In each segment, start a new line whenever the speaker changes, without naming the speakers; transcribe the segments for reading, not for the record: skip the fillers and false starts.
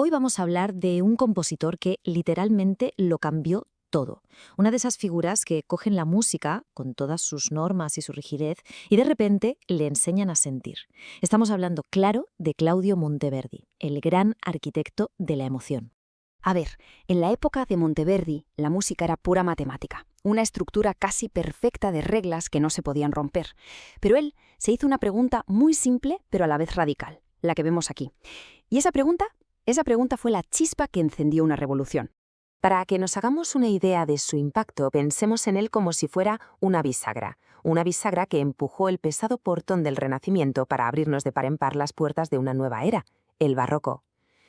Hoy vamos a hablar de un compositor que literalmente lo cambió todo. Una de esas figuras que cogen la música, con todas sus normas y su rigidez, y de repente le enseñan a sentir. Estamos hablando, claro, de Claudio Monteverdi, el gran arquitecto de la emoción.
A ver, en la época de Monteverdi, la música era pura matemática, una estructura casi perfecta de reglas que no se podían romper. Pero él se hizo una pregunta muy simple, pero a la vez radical, la que vemos aquí. Y esa pregunta fue la chispa que encendió una revolución.
Para que nos hagamos una idea de su impacto, pensemos en él como si fuera una bisagra que empujó el pesado portón del Renacimiento para abrirnos de par en par las puertas de una nueva era, el barroco.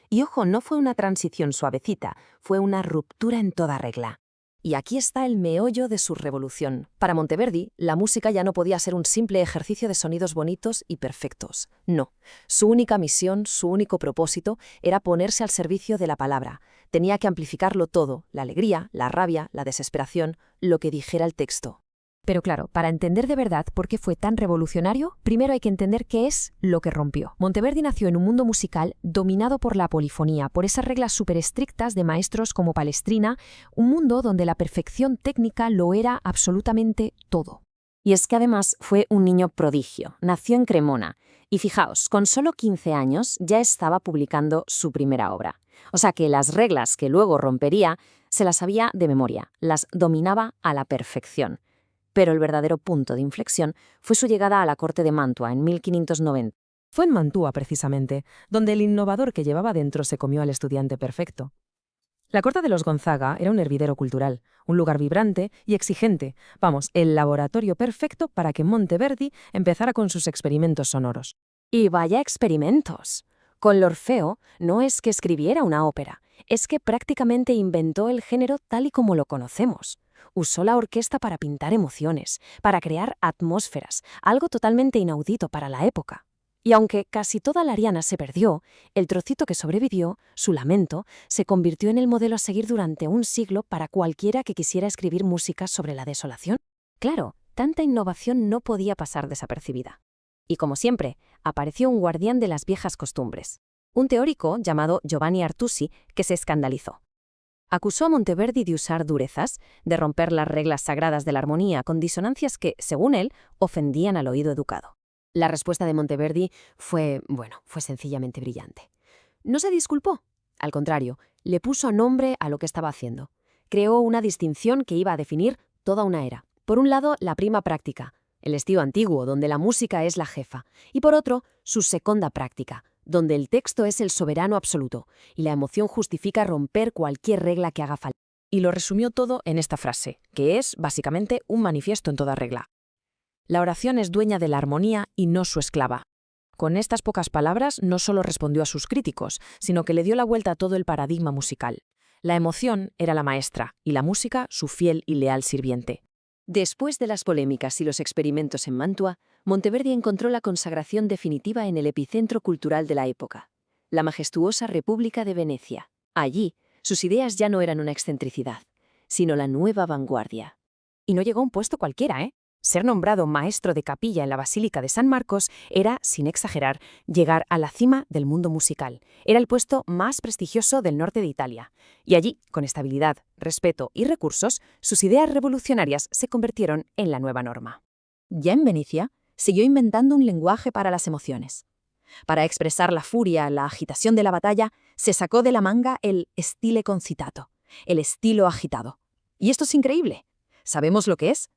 Y ojo, no fue una transición suavecita, fue una ruptura en toda regla.
Y aquí está el meollo de su revolución. Para Monteverdi, la música ya no podía ser un simple ejercicio de sonidos bonitos y perfectos. No. Su única misión, su único propósito, era ponerse al servicio de la palabra. Tenía que amplificarlo todo, la alegría, la rabia, la desesperación, lo que dijera el texto.
Pero claro, para entender de verdad por qué fue tan revolucionario, primero hay que entender qué es lo que rompió. Monteverdi nació en un mundo musical dominado por la polifonía, por esas reglas súper estrictas de maestros como Palestrina, un mundo donde la perfección técnica lo era absolutamente todo.
Y es que además fue un niño prodigio, nació en Cremona, y fijaos, con solo 15 años ya estaba publicando su primera obra. O sea que las reglas que luego rompería se las sabía de memoria, las dominaba a la perfección. Pero el verdadero punto de inflexión fue su llegada a la corte de Mantua en 1590.
Fue en Mantua, precisamente, donde el innovador que llevaba dentro se comió al estudiante perfecto. La corte de los Gonzaga era un hervidero cultural, un lugar vibrante y exigente, el laboratorio perfecto para que Monteverdi empezara con sus experimentos sonoros.
Y vaya experimentos. Con l'Orfeo no es que escribiera una ópera, es que prácticamente inventó el género tal y como lo conocemos. Usó la orquesta para pintar emociones, para crear atmósferas, algo totalmente inaudito para la época. Y aunque casi toda la ariana se perdió, el trocito que sobrevivió, su lamento, se convirtió en el modelo a seguir durante un siglo para cualquiera que quisiera escribir música sobre la desolación. Claro, tanta innovación no podía pasar desapercibida. Y como siempre, apareció un guardián de las viejas costumbres, un teórico llamado Giovanni Artusi, que se escandalizó. Acusó a Monteverdi de usar durezas, de romper las reglas sagradas de la armonía con disonancias que, según él, ofendían al oído educado. La respuesta de Monteverdi fue sencillamente brillante. No se disculpó. Al contrario, le puso nombre a lo que estaba haciendo. Creó una distinción que iba a definir toda una era. Por un lado, la prima práctica, el estilo antiguo, donde la música es la jefa, y por otro, su seconda práctica, donde el texto es el soberano absoluto, y la emoción justifica romper cualquier regla que haga falta.
Y lo resumió todo en esta frase, que es, básicamente, un manifiesto en toda regla. La oración es dueña de la armonía y no su esclava. Con estas pocas palabras no solo respondió a sus críticos, sino que le dio la vuelta a todo el paradigma musical. La emoción era la maestra, y la música su fiel y leal sirviente.
Después de las polémicas y los experimentos en Mantua, Monteverdi encontró la consagración definitiva en el epicentro cultural de la época, la majestuosa República de Venecia. Allí, sus ideas ya no eran una excentricidad, sino la nueva vanguardia.
Y no llegó a un puesto cualquiera, ¿eh? Ser nombrado maestro de capilla en la Basílica de San Marcos era, sin exagerar, llegar a la cima del mundo musical. Era el puesto más prestigioso del norte de Italia. Y allí, con estabilidad, respeto y recursos, sus ideas revolucionarias se convirtieron en la nueva norma.
Ya en Venecia, siguió inventando un lenguaje para las emociones. Para expresar la furia, la agitación de la batalla, se sacó de la manga el stile concitato, el estilo agitado. Y esto es increíble. ¿Sabemos lo que es?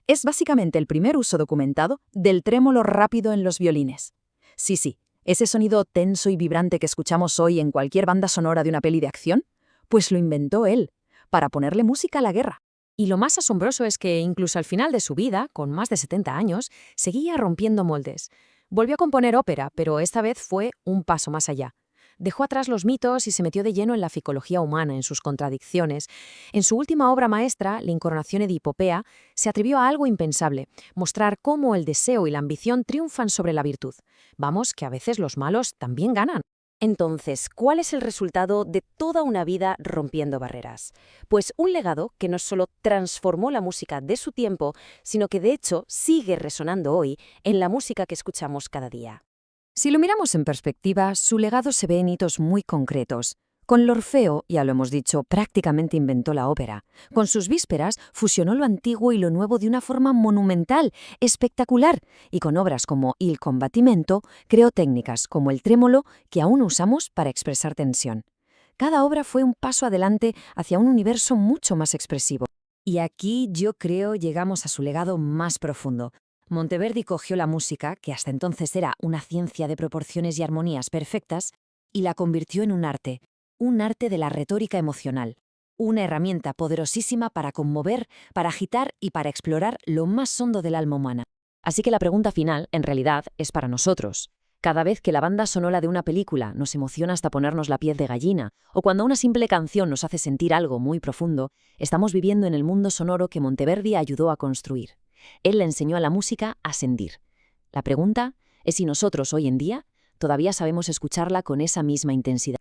Es básicamente el primer uso documentado del trémolo rápido en los violines. Sí, ese sonido tenso y vibrante que escuchamos hoy en cualquier banda sonora de una peli de acción, pues lo inventó él, para ponerle música a la guerra.
Y lo más asombroso es que incluso al final de su vida, con más de 70 años, seguía rompiendo moldes. Volvió a componer ópera, pero esta vez fue un paso más allá. Dejó atrás los mitos y se metió de lleno en la psicología humana, en sus contradicciones. En su última obra maestra, La Incoronazione di Popea, se atrevió a algo impensable, mostrar cómo el deseo y la ambición triunfan sobre la virtud. Vamos, que a veces los malos también ganan. Entonces, ¿cuál es el resultado de toda una vida rompiendo barreras? Pues un legado que no solo transformó la música de su tiempo, sino que de hecho sigue resonando hoy en la música que escuchamos cada día. Si lo miramos en perspectiva, su legado se ve en hitos muy concretos. Con l'Orfeo, ya lo hemos dicho, prácticamente inventó la ópera. Con sus vísperas fusionó lo antiguo y lo nuevo de una forma monumental, espectacular, y con obras como Il Combattimento creó técnicas como el trémolo que aún usamos para expresar tensión. Cada obra fue un paso adelante hacia un universo mucho más expresivo.
Y aquí yo creo llegamos a su legado más profundo. Monteverdi cogió la música, que hasta entonces era una ciencia de proporciones y armonías perfectas, y la convirtió en un arte de la retórica emocional, una herramienta poderosísima para conmover, para agitar y para explorar lo más hondo del alma humana.
Así que la pregunta final, en realidad, es para nosotros. Cada vez que la banda sonora de una película nos emociona hasta ponernos la piel de gallina, o cuando una simple canción nos hace sentir algo muy profundo, estamos viviendo en el mundo sonoro que Monteverdi ayudó a construir. Él le enseñó a la música a sentir. La pregunta es si nosotros, hoy en día, todavía sabemos escucharla con esa misma intensidad.